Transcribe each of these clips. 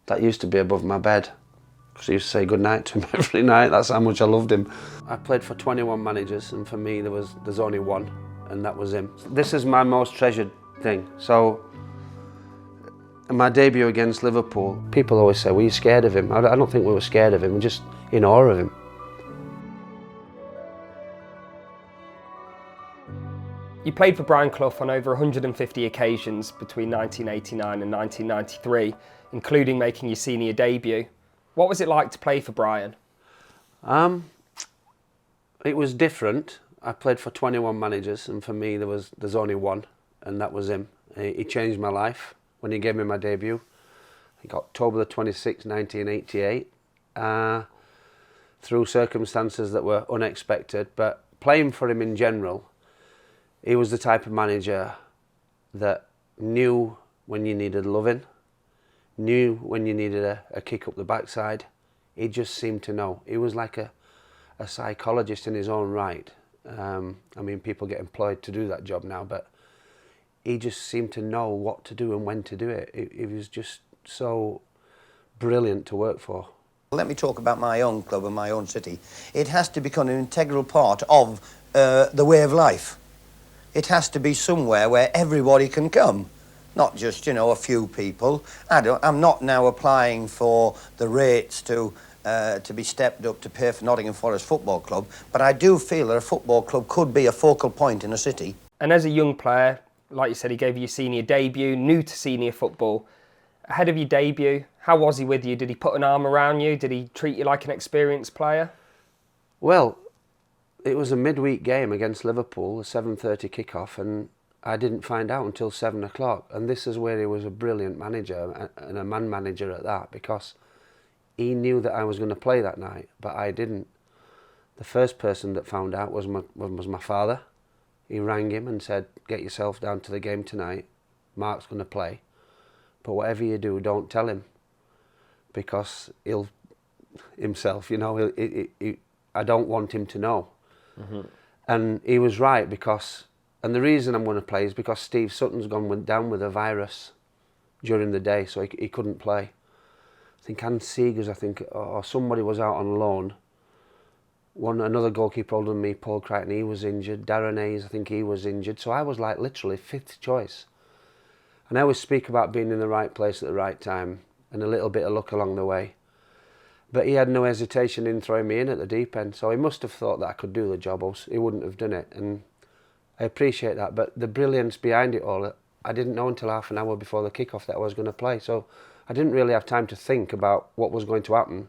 that used to be above my bed, because I used to say goodnight to him every night. That's how much I loved him. I played for 21 managers, and for me there's only one, and that was him. This is my most treasured thing. So in my debut against Liverpool, people always say, were you scared of him? I don't think we were scared of him, we're just in awe of him. You played for Brian Clough on over 150 occasions between 1989 and 1993, including making your senior debut. What was it like to play for Brian? It was different. I played for 21 managers, and for me there's only one, and that was him. He changed my life when he gave me my debut. I think October the 26th, 1988, through circumstances that were unexpected, but playing for him in general, he was the type of manager that knew when you needed loving, knew when you needed a kick up the backside. He just seemed to know. He was like a psychologist in his own right. I mean, people get employed to do that job now, but he just seemed to know what to do and when to do it. He was just so brilliant to work for. Let me talk about my own club and my own city. It has to become an integral part of the way of life. It has to be somewhere where everybody can come, not just, you know, a few people. I'm not now applying for the rates to be stepped up to pay for Nottingham Forest Football Club, but I do feel that a football club could be a focal point in a city. And as a young player, like you said, he gave you your senior debut, new to senior football. Ahead of your debut, how was he with you? Did he put an arm around you? Did he treat you like an experienced player? Well, it was a midweek game against Liverpool, a 7:30 kickoff, and I didn't find out until 7 o'clock. And this is where he was a brilliant manager, and a man manager at that, because he knew that I was going to play that night, but I didn't. The first person that found out was my father. He rang him and said, get yourself down to the game tonight. Mark's going to play. But whatever you do, don't tell him, because he'll himself, you know, I don't want him to know. Mm-hmm. And he was right, because, and the reason I'm going to play is because Steve Sutton's went down with a virus during the day, so he couldn't play. I think Anne Seegers, or somebody was out on loan. Another goalkeeper older than me, Paul Crichton, he was injured. Darren Hayes, I think he was injured. So I was like literally fifth choice. And I always speak about being in the right place at the right time and a little bit of luck along the way. But he had no hesitation in throwing me in at the deep end. So he must have thought that I could do the job, else he wouldn't have done it. And I appreciate that. But the brilliance behind it all, I didn't know until half an hour before the kickoff that I was going to play. So I didn't really have time to think about what was going to happen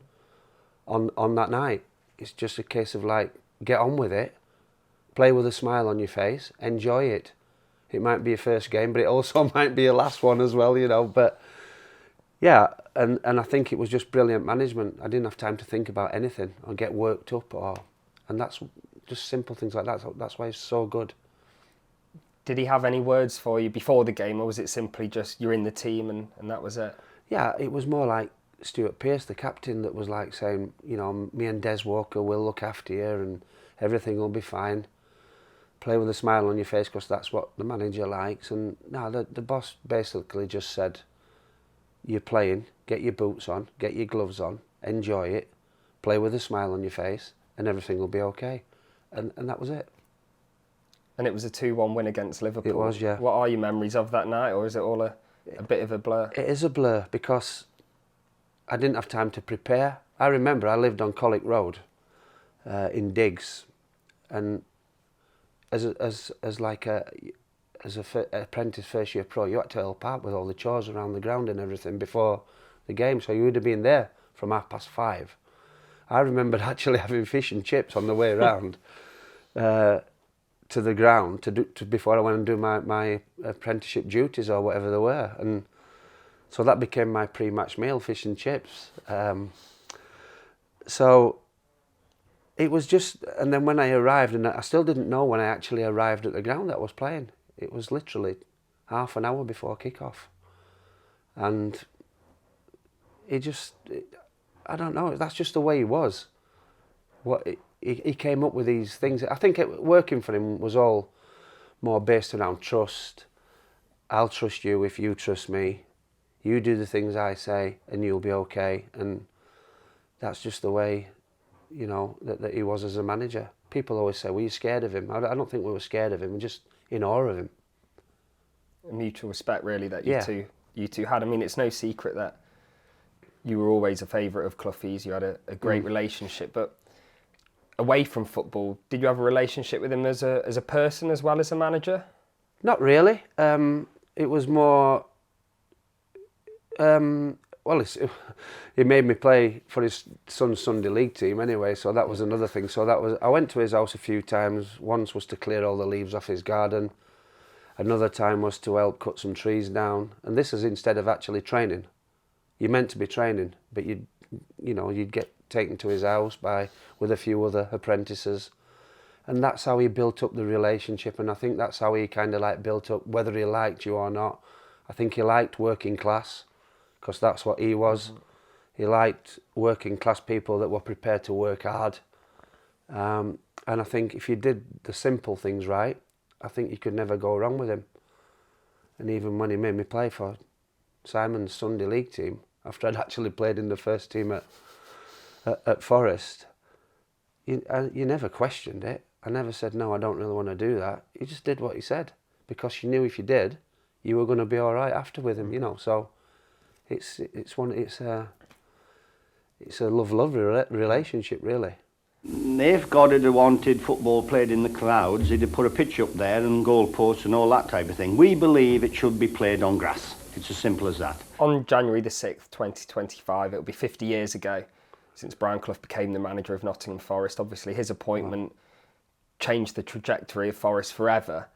on that night. It's just a case of like, get on with it, play with a smile on your face, enjoy it. It might be your first game, but it also might be your last one as well, you know. But yeah, and I think it was just brilliant management. I didn't have time to think about anything or get worked up, and that's just simple things like that. That's why it's so good. Did he have any words for you before the game, or was it simply just you're in the team and that was it? Yeah, it was more like Stuart Pearce, the captain, that was like saying, you know, me and Des Walker will look after you and everything will be fine. Play with a smile on your face, because that's what the manager likes. And no, the boss basically just said, you're playing, get your boots on, get your gloves on, enjoy it, play with a smile on your face, and everything will be okay. And that was it. And it was a 2-1 win against Liverpool. It was, yeah. What are your memories of that night, or is it all a bit of a blur? It is a blur, because I didn't have time to prepare. I remember I lived on Collick Road in Diggs, and as apprentice first year pro, you had to help out with all the chores around the ground and everything before the game, so you would have been there from 5:30. I remember actually having fish and chips on the way around to the ground before I went and do my apprenticeship duties or whatever they were, and so that became my pre-match meal, fish and chips. So it was just, and then when I arrived, and I still didn't know when I actually arrived at the ground that I was playing. It was literally half an hour before kick-off. And I don't know, that's just the way he was. He came up with these things. I think working for him was all more based around trust. I'll trust you if you trust me. You do the things I say and you'll be okay. And that's just the way, you know, that he was as a manager. People always say, were you scared of him? I don't think we were scared of him, we're just in awe of him. A mutual respect, really, that Yeah. you two had. I mean, it's no secret that you were always a favourite of Clough's. You had a great relationship, but away from football, did you have a relationship with him as a person as well as a manager? Not really. It was more... well, he made me play for his son's Sunday league team anyway, so that was another thing. So I went to his house a few times. Once was to clear all the leaves off his garden. Another time was to help cut some trees down. And this is instead of actually training. You're meant to be training, but you'd get taken to his house with a few other apprentices. And that's how he built up the relationship, and I think that's how he kind of like built up, whether he liked you or not. I think he liked working class, because that's what he was. He liked working class people that were prepared to work hard. And I think if you did the simple things right, I think you could never go wrong with him. And even when he made me play for Simon's Sunday league team, after I'd actually played in the first team at Forest, you never questioned it. I never said, no, I don't really want to do that. You just did what he said, because you knew if you did, you were going to be all right after with him, you know. So it's a love-love relationship, really. If God had wanted football played in the Cloughs, he'd have put a pitch up there and goalposts and all that type of thing. We believe it should be played on grass. It's as simple as that. On January the 6th, 2025, it'll be 50 years ago since Brian Clough became the manager of Nottingham Forest. Obviously, his appointment changed the trajectory of Forest forever.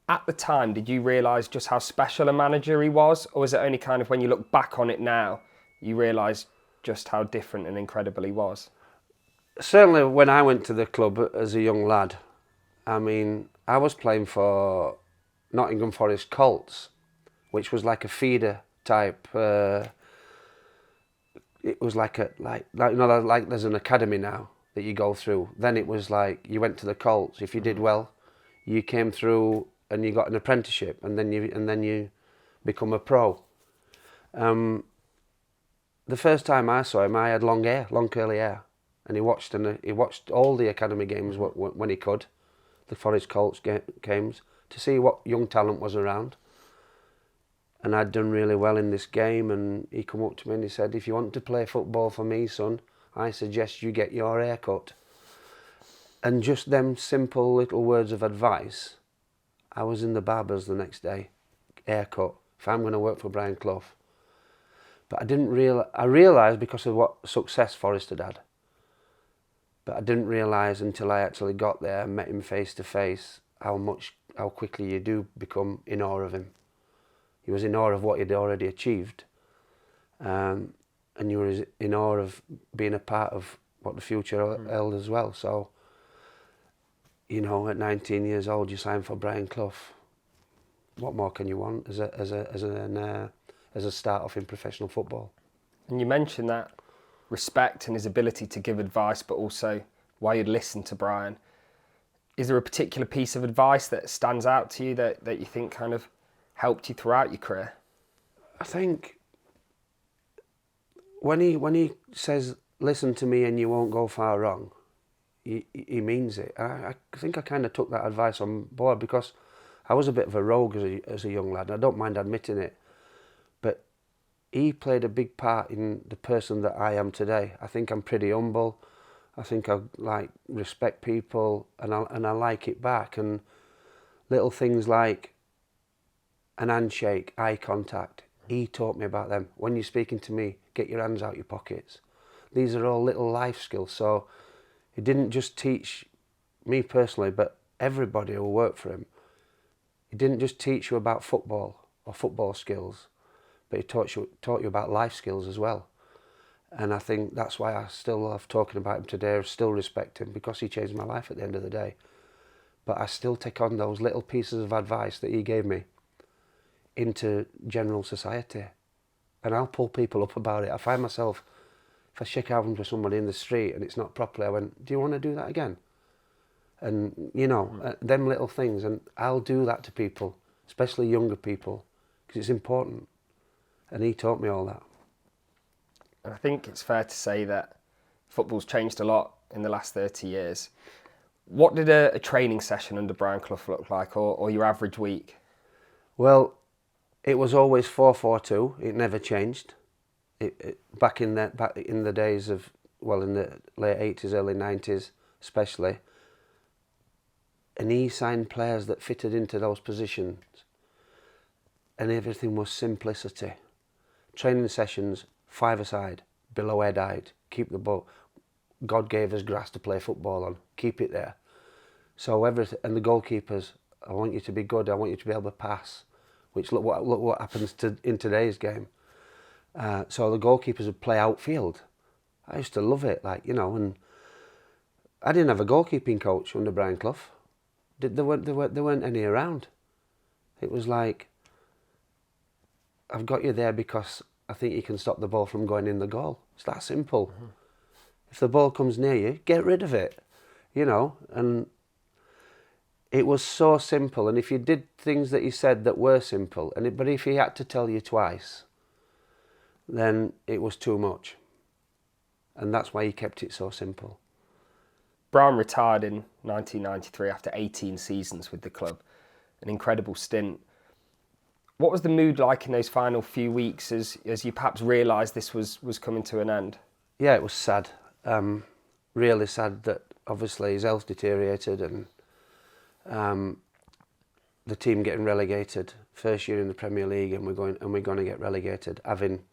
At the time, did you realise just how special a manager he was? Or was it only kind of when you look back on it now, you realise just how different and incredible he was? Certainly when I went to the club as a young lad, I mean, I was playing for Nottingham Forest Colts, which was like a feeder type. It was like there's an academy now that you go through. Then it was like you went to the Colts. If you did well, you came through and you got an apprenticeship, and then you become a pro. The first time I saw him, I had long curly hair, and he watched all the academy games when he could, the Forest Colts games, to see what young talent was around. And I'd done really well in this game, and he come up to me and he said, if you want to play football for me, son, I suggest you get your hair cut. And just them simple little words of advice, I was in the barber's the next day, haircut, if I'm going to work for Brian Clough. But I realised because of what success Forest had had. But I didn't realise until I actually got there and met him face to face how quickly you do become in awe of him. He was in awe of what he'd already achieved. And you were in awe of being a part of what the future held as well. So, you know, at 19 years old, you sign for Brian Clough. What more can you want as a start off in professional football? And you mentioned that respect and his ability to give advice, but also why you'd listen to Brian. Is there a particular piece of advice that stands out to you that you think kind of helped you throughout your career? I think when he says, listen to me and you won't go far wrong, he means it. I think I kind of took that advice on board, because I was a bit of a rogue as a young lad. I don't mind admitting it. But he played a big part in the person that I am today. I think I'm pretty humble. I think I respect people, and I like it back. And little things like an handshake, eye contact, he taught me about them. When you're speaking to me, get your hands out your pockets. These are all little life skills. So he didn't just teach me personally, but everybody who worked for him. He didn't just teach you about football or football skills, but he taught you about life skills as well. And I think that's why I still love talking about him today. I still respect him, because he changed my life at the end of the day. But I still take on those little pieces of advice that he gave me into general society. And I'll pull people up about it. I find myself, if I shake hands with somebody in the street and it's not properly, I went, do you want to do that again? And, you know, them little things. And I'll do that to people, especially younger people, because it's important. And he taught me all that. And I think it's fair to say that football's changed a lot in the last 30 years. What did a training session under Brian Clough look like, or your average week? Well, it was always 4-4-2. It never changed. Back in the days of, well, in the late 80s, early 90s especially, and he signed players that fitted into those positions, and everything was simplicity. Training sessions, 5-a-side, below head height, keep the ball. God gave us grass to play football on, keep it there. So everything, and the goalkeepers, I want you to be good, I want you to be able to pass, which look what happens in today's game. So the goalkeepers would play outfield. I used to love it, and I didn't have a goalkeeping coach under Brian Clough. There weren't any around. It was like, I've got you there because I think you can stop the ball from going in the goal. It's that simple. Mm-hmm. If the ball comes near you, get rid of it, and it was so simple. And if you did things that he said that were simple, but if he had to tell you twice, then it was too much. And that's why he kept it so simple. Brian retired in 1993 after 18 seasons with the club, an incredible stint. What was the mood like in those final few weeks as you perhaps realised this was coming to an end? Yeah, it was sad. Really sad that obviously his health deteriorated and the team getting relegated. First year in the Premier League, and we're going to get relegated, having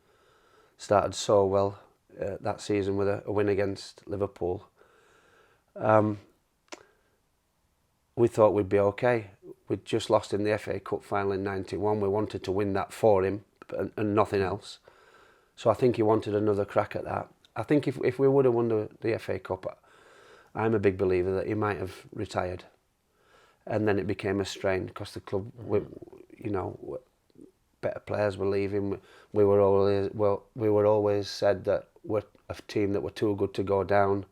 started so well that season with a win against Liverpool. We thought we'd be okay. We'd just lost in the FA Cup final in '91. We wanted to win that for him and nothing else. So I think he wanted another crack at that. I think if we would have won the FA Cup, I'm a big believer that he might have retired. And then it became a strain because the club, better players were leaving. We were always said that we're a team that were too good to go down,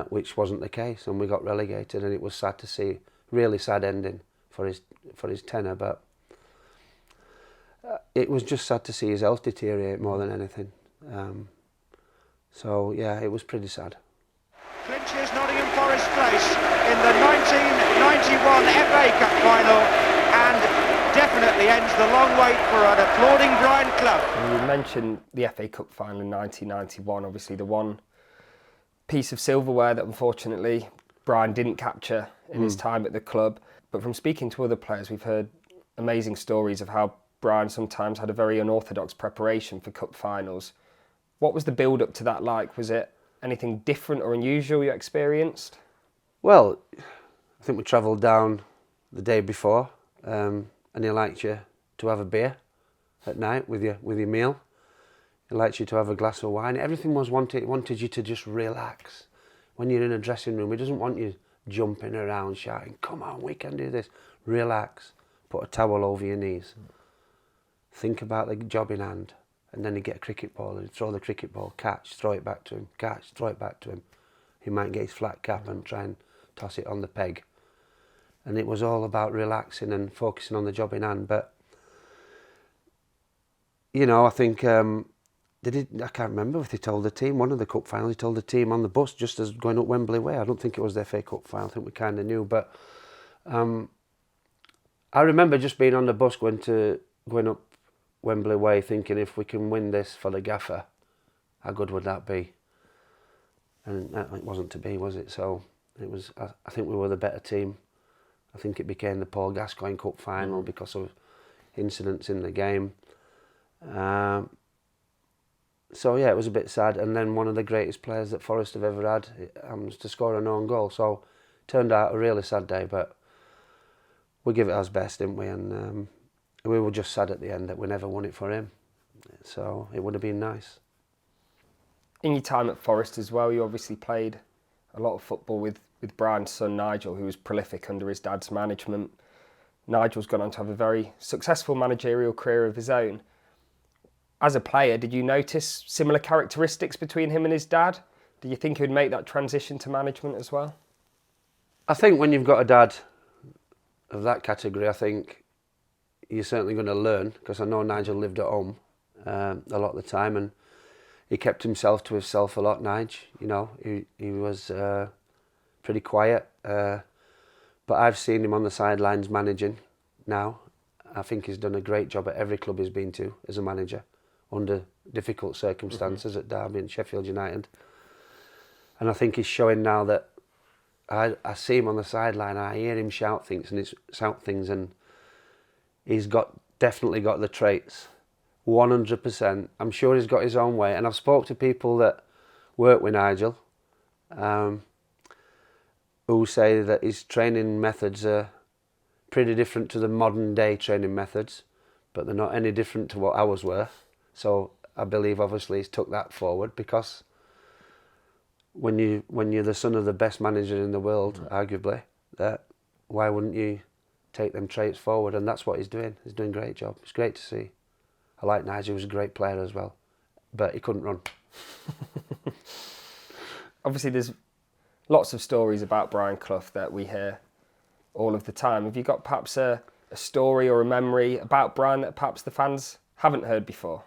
which wasn't the case, and we got relegated. And it was sad to see, really sad ending for his tenure. But it was just sad to see his health deteriorate more than anything. So yeah, it was pretty sad. Clinches Nottingham Forest place in the 1991 FA Cup final, and definitely ends the long wait for an applauding Brian Clough. You mentioned the FA Cup final in 1991, obviously the one piece of silverware that unfortunately Brian didn't capture in his time at the club. But from speaking to other players, we've heard amazing stories of how Brian sometimes had a very unorthodox preparation for cup finals. What was the build-up to that like? Was it anything different or unusual you experienced? Well, I think we travelled down the day before, and he liked you to have a beer at night with your meal. He liked you to have a glass of wine. Everything wanted you to just relax. When you're in a dressing room, he doesn't want you jumping around, shouting, "Come on, we can do this." Relax. Put a towel over your knees. Think about the job in hand. And then he'd get a cricket ball, and he'd throw the cricket ball, catch, throw it back to him, catch, throw it back to him. He might get his flat cap and try and toss it on the peg. And it was all about relaxing and focusing on the job in hand. But, I think, I can't remember if they told the team, one of the cup finals, he told the team on the bus just as going up Wembley Way. I don't think it was the FA Cup final, I think we kind of knew. But I remember just being on the bus going up Wembley Way, thinking if we can win this for the gaffer, how good would that be? And it wasn't to be, was it? So it was. I think we were the better team. I think it became the Paul Gascoigne Cup final because of incidents in the game. So yeah, it was a bit sad. And then one of the greatest players that Forest have ever had to score an own goal. So it turned out a really sad day, but we give it our best, didn't we? And we were just sad at the end that we never won it for him. So it would have been nice. In your time at Forest as well, you obviously played a lot of football with Brian's son Nigel, who was prolific under his dad's management. Nigel's gone on to have a very successful managerial career of his own. As a player, did you notice similar characteristics between him and his dad? Do you think he would make that transition to management as well? I think when you've got a dad of that category, I think you're certainly going to learn, because I know Nigel lived at home a lot of the time, and he kept himself to himself a lot, Nige. You know, he was pretty quiet, but I've seen him on the sidelines managing now. I think he's done a great job at every club he's been to as a manager, under difficult circumstances at Derby and Sheffield United. And I think he's showing now that I see him on the sideline, I hear him shout things, and he's definitely got the traits, 100%. I'm sure he's got his own way, and I've spoke to people that work with Nigel, who say that his training methods are pretty different to the modern day training methods, but they're not any different to what ours were. So I believe obviously he's took that forward, because when you're the son of the best manager in the world, arguably, why wouldn't you take them traits forward? And that's what he's doing. He's doing a great job. It's great to see. I like Nigel. He was a great player as well, but he couldn't run. Obviously, there's lots of stories about Brian Clough that we hear all of the time. Have you got perhaps a story or a memory about Brian that perhaps the fans haven't heard before?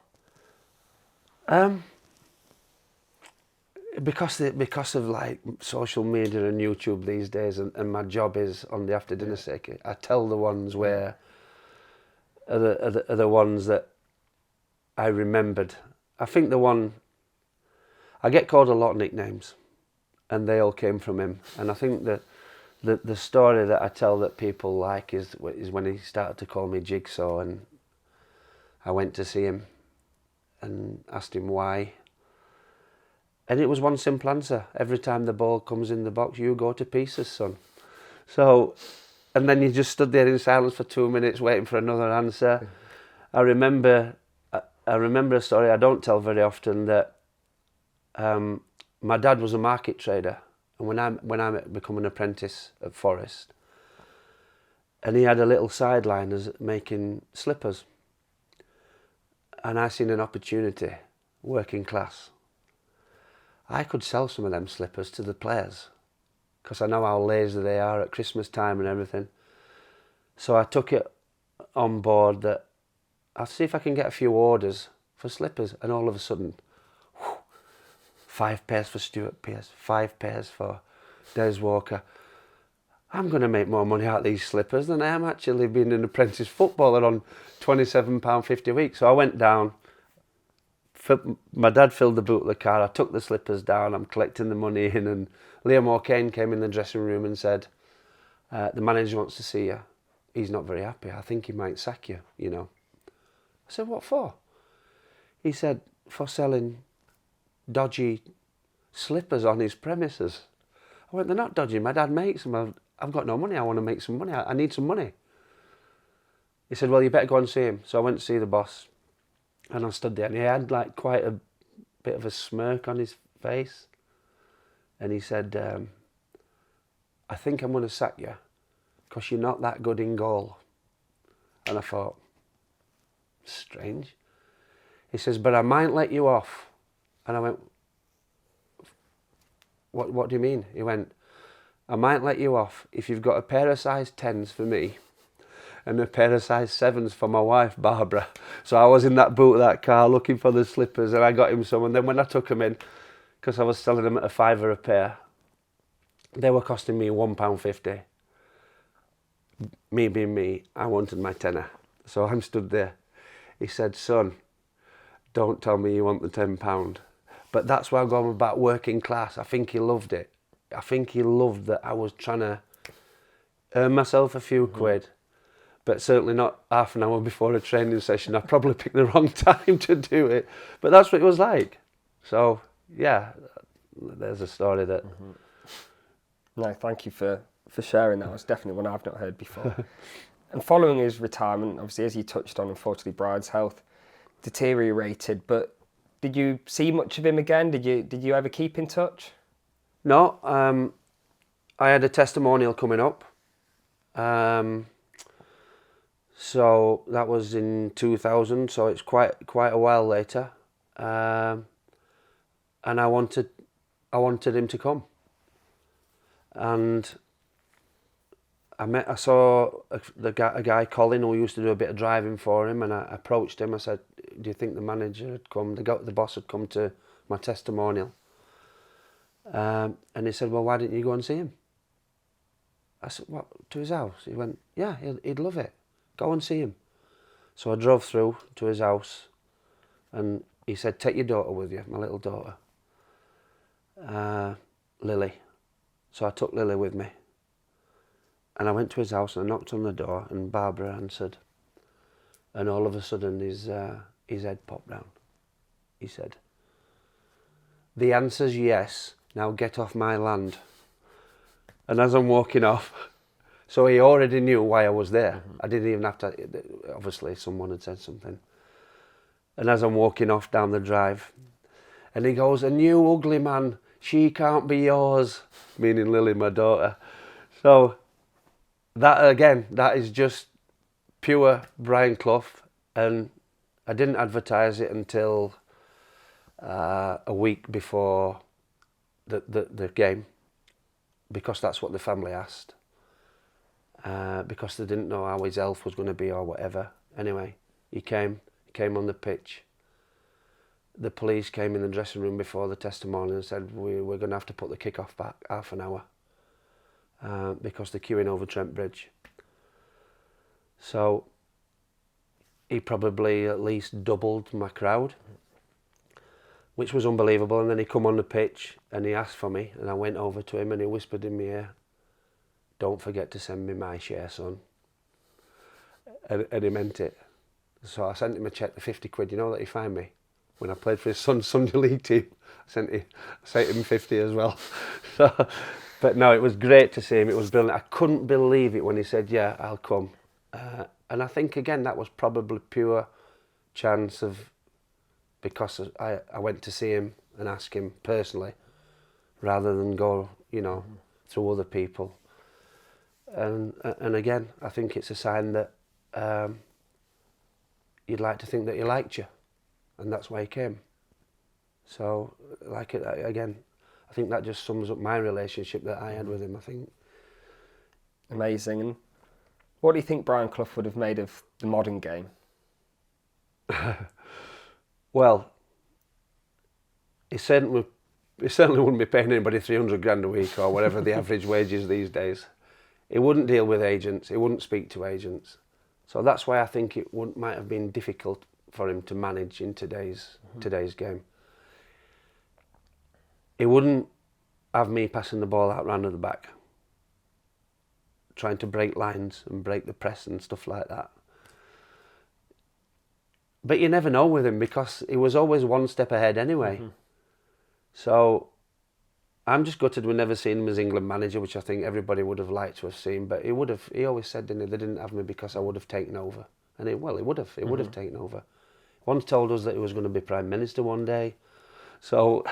Because of like social media and YouTube these days, and my job is on the after dinner circuit, I tell the ones where are the ones that I remembered. I think I get called a lot of nicknames, and they all came from him. And I think that the story that I tell that people like is when he started to call me Jigsaw, and I went to see him and asked him why. And it was one simple answer: every time the ball comes in the box, you go to pieces, son. So, and then you just stood there in silence for 2 minutes waiting for another answer. I remember a story I don't tell very often, that my dad was a market trader, and when I become an apprentice at Forest, and he had a little sideline as making slippers, and I seen an opportunity, working class. I could sell some of them slippers to the players, because I know how lazy they are at Christmas time and everything. So I took it on board that I'll see if I can get a few orders for slippers, and all of a sudden, 5 pairs for Stuart Pearce, 5 pairs for Des Walker. I'm going to make more money out of these slippers than I am actually being an apprentice footballer on £27.50 a week. So I went down. My dad filled the boot of the car. I took the slippers down. I'm collecting the money in, and Liam O'Kane came in the dressing room and said, "The manager wants to see you. He's not very happy. I think he might sack you, you know." I said, "What for?" He said, "For selling dodgy slippers on his premises." I went, "They're not dodgy. My dad makes them. I've got no money. I want to make some money. I need some money." He said, "Well, you better go and see him." So I went to see the boss. And I stood there, and he had like quite a bit of a smirk on his face. And he said, "I think I'm going to sack you, because you're not that good in goal." And I thought, strange. He says, "But I might let you off." And I went, What do you mean?" He went, "I might let you off if you've got a pair of size 10s for me and a pair of size 7s for my wife, Barbara." So I was in that boot of that car looking for the slippers, and I got him some. And then when I took them in, because I was selling them at £5 a pair, they were costing me £1.50. Me being me, I wanted my tenner. So I'm stood there. He said, "Son, don't tell me you want the £10. But that's why I'm going about working class. I think he loved it. I think he loved that I was trying to earn myself a few quid. But certainly not half an hour before a training session. I probably picked the wrong time to do it. But that's what it was like. So, yeah, there's a story that... No, thank you for sharing that. It's definitely one I've not heard before. And following his retirement, obviously, as you touched on, unfortunately, Brian's health deteriorated. But did you see much of him again? Did you ever keep in touch? No. I had a testimonial coming up. So that was in 2000, so it's quite a while later, and I wanted him to come, and I saw a guy Colin, who used to do a bit of driving for him, and I approached him. I said, do you think the manager had come, the boss had come to my testimonial? And he said, well, why didn't you go and see him? I said, what, to his house? He went, yeah, he'd love it. Go and see him. So I drove through to his house, and he said, take your daughter with you, my little daughter, Lily. So I took Lily with me. And I went to his house and I knocked on the door, and Barbara answered. And all of a sudden his head popped down. He said, the answer's yes, now get off my land. And as I'm walking off, so he already knew why I was there. I didn't even have to, obviously someone had said something. And as I'm walking off down the drive, and he goes, and you ugly man, she can't be yours, meaning Lily, my daughter. So that, again, that is just pure Brian Clough, and I didn't advertise it until a week before the game, because that's what the family asked, because they didn't know how his health was going to be or whatever. Anyway, he came on the pitch. The police came in the dressing room before the testimony and said, we're going to have to put the kick-off back half an hour because they're queuing over Trent Bridge. So he probably at least doubled my crowd, which was unbelievable. And then he come on the pitch and he asked for me, and I went over to him and he whispered in my ear, don't forget to send me my share, son. And he meant it. So I sent him a cheque for 50 quid. You know that he fined me when I played for his son's Sunday League team. I sent him 50 as well. So, but no, it was great to see him. It was brilliant. I couldn't believe it when he said, yeah, I'll come. And I think, again, that was probably pure chance of, because I went to see him and ask him personally rather than go, you know, through other people. And again, I think it's a sign that you'd like to think that he liked you, and that's why he came. So, like it again, I think that just sums up my relationship that I had with him, I think. Amazing. And what do you think Brian Clough would have made of the modern game? Well, he certainly wouldn't be paying anybody 300 grand a week or whatever the average wage is these days. He wouldn't deal with agents. He wouldn't speak to agents. So that's why I think it might have been difficult for him to manage in today's game. He wouldn't have me passing the ball out round at the back, trying to break lines and break the press and stuff like that. But you never know with him, because he was always one step ahead anyway. So I'm just gutted we never seen him as England manager, which I think everybody would have liked to have seen. But he always said, didn't he, they didn't have me because I would have taken over. And he would have taken over. Once told us that he was going to be Prime Minister one day. So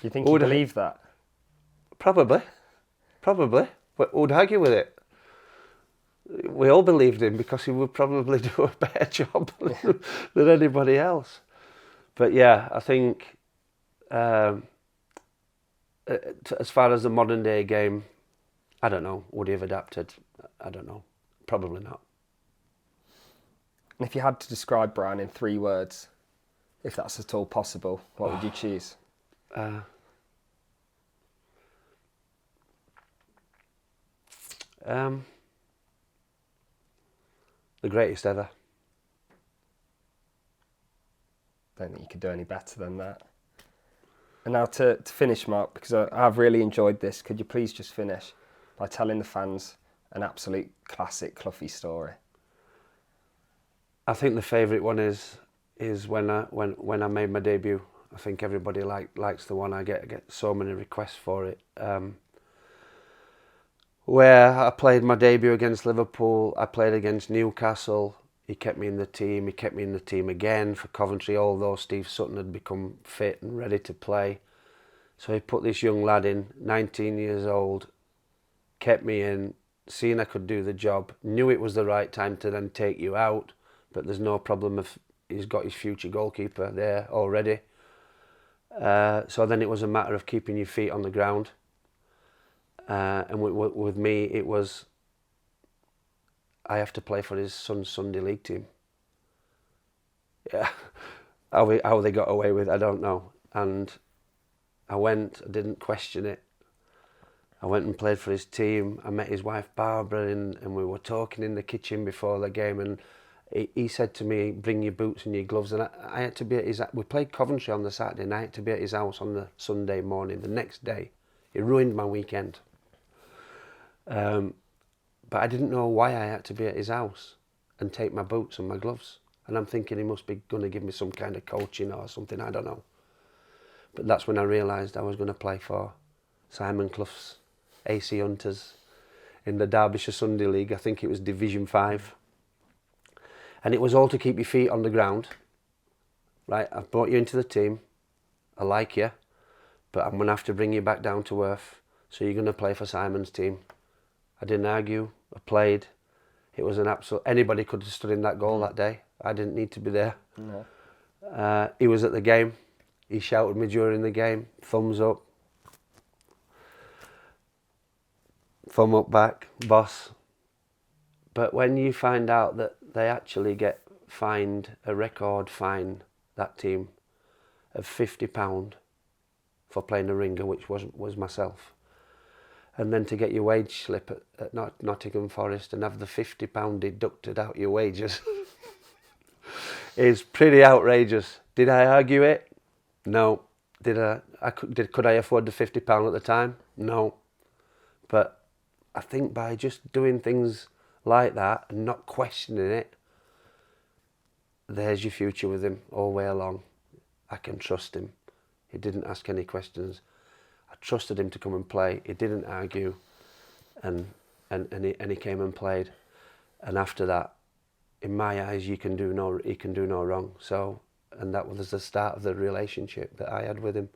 You think he believed that? Probably. But who'd argue with it? We all believed him because he would probably do a better job than anybody else. But yeah, I think as far as the modern day game, I don't know. Would he have adapted? I don't know. Probably not. And if you had to describe Brian in 3 words, if that's at all possible, what would you choose? The greatest ever. Don't think you could do any better than that. And now to finish, Mark, because I've really enjoyed this, could you please just finish by telling the fans an absolute classic Cloughy story? I think the favourite one is when I made my debut. I think everybody likes the one. I get so many requests for it. Where I played my debut against Liverpool, I played against Newcastle. He kept me in the team. He kept me in the team again for Coventry, although Steve Sutton had become fit and ready to play. So he put this young lad in, 19 years old, kept me in, seen I could do the job, knew it was the right time to then take you out, but there's no problem if he's got his future goalkeeper there already. So then it was a matter of keeping your feet on the ground. And with me, it was, I have to play for his son's Sunday League team. Yeah. How they got away with it, I don't know. And I went, I didn't question it. I went and played for his team. I met his wife Barbara and we were talking in the kitchen before the game, and he said to me, bring your boots and your gloves, and I had to be at his, we played Coventry on the Saturday night, to be at his house on the Sunday morning, the next day. It ruined my weekend. But I didn't know why I had to be at his house and take my boots and my gloves. And I'm thinking he must be going to give me some kind of coaching or something, I don't know. But that's when I realised I was going to play for Simon Clough's AC Hunters in the Derbyshire Sunday League. I think it was Division 5. And it was all to keep your feet on the ground. Right, I've brought you into the team. I like you. But I'm going to have to bring you back down to earth. So you're going to play for Simon's team. I didn't argue. I played. It was an absolute... Anybody could have stood in that goal that day. I didn't need to be there. No. He was at the game. He shouted me during the game, thumbs up. Thumb up back, boss. But when you find out that they actually get fined, a record fine, that team, of £50 for playing a ringer, which was myself, and then to get your wage slip at Nottingham Forest and have the £50 deducted out your wages is pretty outrageous. Did I argue it? No. Could I afford the £50 at the time? No. But I think by just doing things like that and not questioning it, there's your future with him all the way along. I can trust him. He didn't ask any questions. I trusted him to come and play. He didn't argue, and he came and played. And after that, in my eyes, he can do no wrong. So, and that was the start of the relationship that I had with him.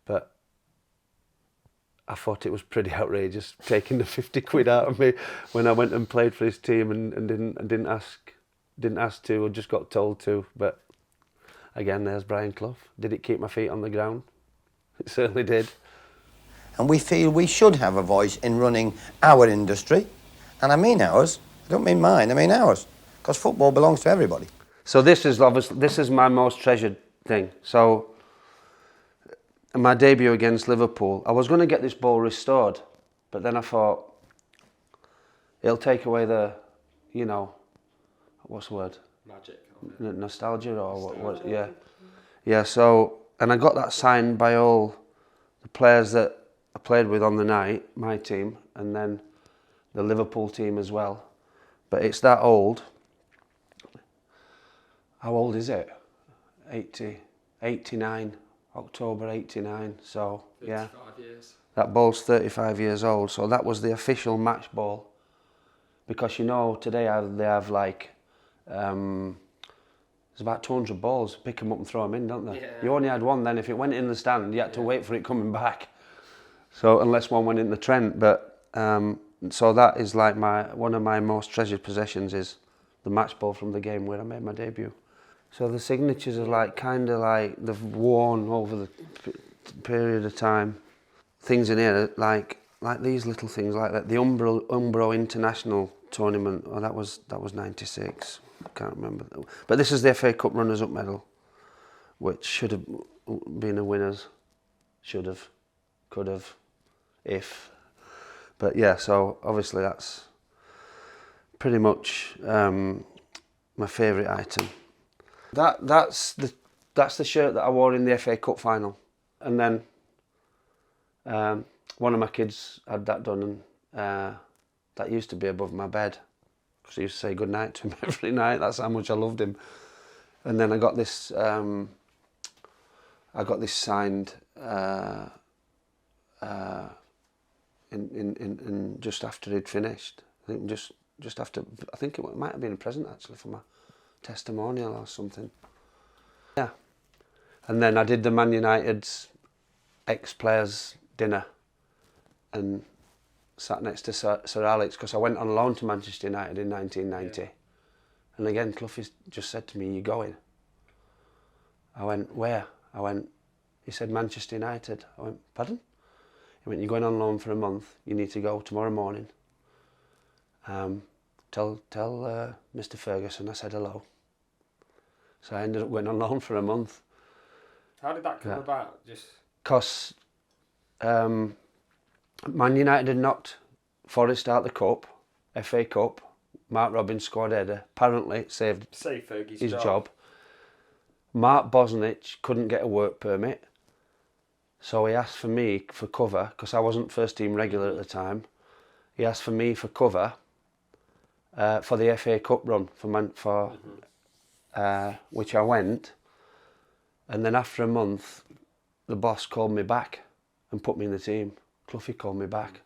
But I thought it was pretty outrageous taking the 50 quid out of me when I went and played for his team and didn't ask to, or just got told to. But again, there's Brian Clough. Did it keep my feet on the ground? It certainly did. And we feel we should have a voice in running our industry. And I mean ours. I don't mean mine, I mean ours. Because football belongs to everybody. So this is my most treasured thing. So my debut against Liverpool, I was going to get this ball restored, but then I thought it'll take away the, you know, what's the word? Magic. Nostalgia or what? Yeah, yeah. So, and I got that signed by all the players that I played with on the night, my team, and then the Liverpool team as well. But it's that old. How old is it? 89, October 89. So, yeah. 35 years. That ball's 35 years old. So that was the official match ball. Because, you know, today they have like, there's about 200 balls. Pick them up and throw them in, don't they? Yeah. You only had one then. If it went in the stand, you had to wait for it coming back. So, unless one went in the Trent. But, so that is like one of my most treasured possessions is the match ball from the game where I made my debut. So the signatures are like kind of like they've worn over the period of time. Things in here like these little things like that. The Umbro International tournament. Oh, that was '96. I can't remember. But this is the FA Cup runners-up medal, which should have been a winners. Should have, could have, if. But yeah, so obviously that's pretty much my favourite item. That's the shirt that I wore in the FA Cup final, and then one of my kids had that done, and that used to be above my bed because I used to say good night to him every night. That's how much I loved him. And then I got this signed in just after he'd finished. I think just after. I think it might have been a present actually for my testimonial or something. Yeah. And then I did the Man United's ex-players dinner and sat next to Sir Alex because I went on loan to Manchester United in 1990. Yeah. And again, Clough just said to me, "You going?" I went, "Where?" He said, "Manchester United." I went, "Pardon?" He went, "You're going on loan for a month. You need to go tomorrow morning. Tell Mr. Ferguson I said hello. So I ended up going on loan for a month. How did that come about? Just because Man United had knocked Forest out the cup, FA Cup. Mark Robbins scored header. Apparently saved Fergie's his job. Mark Bosnich couldn't get a work permit, so he asked for me for cover, because I wasn't first team regular at the time. He asked for me for cover for the FA Cup run, which I went. And then after a month, the boss called me back and put me in the team. Cloughy called me back.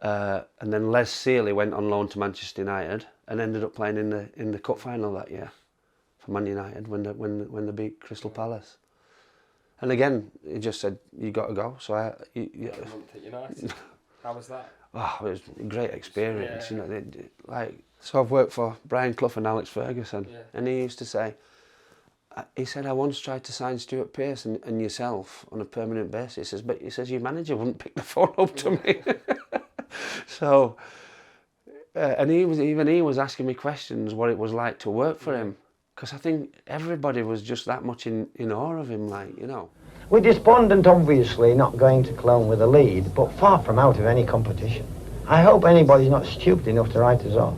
And then Les Sealey went on loan to Manchester United and ended up playing in the cup final that year for Man United when they beat Crystal Palace. And again, he just said, "You got to go." So A month at United. How was that? Oh, it was a great experience. You know, so I've worked for Brian Clough and Alex Ferguson, and he used to say, he said, "I once tried to sign Stuart Pearce and yourself on a permanent basis." He says, "But he says your manager wouldn't pick the phone up to me." So, and he was asking me questions what it was like to work for him, because I think everybody was just that much in awe of him, like, you know. We're despondent, obviously, not going to Cologne with a lead, but far from out of any competition. I hope anybody's not stupid enough to write us off.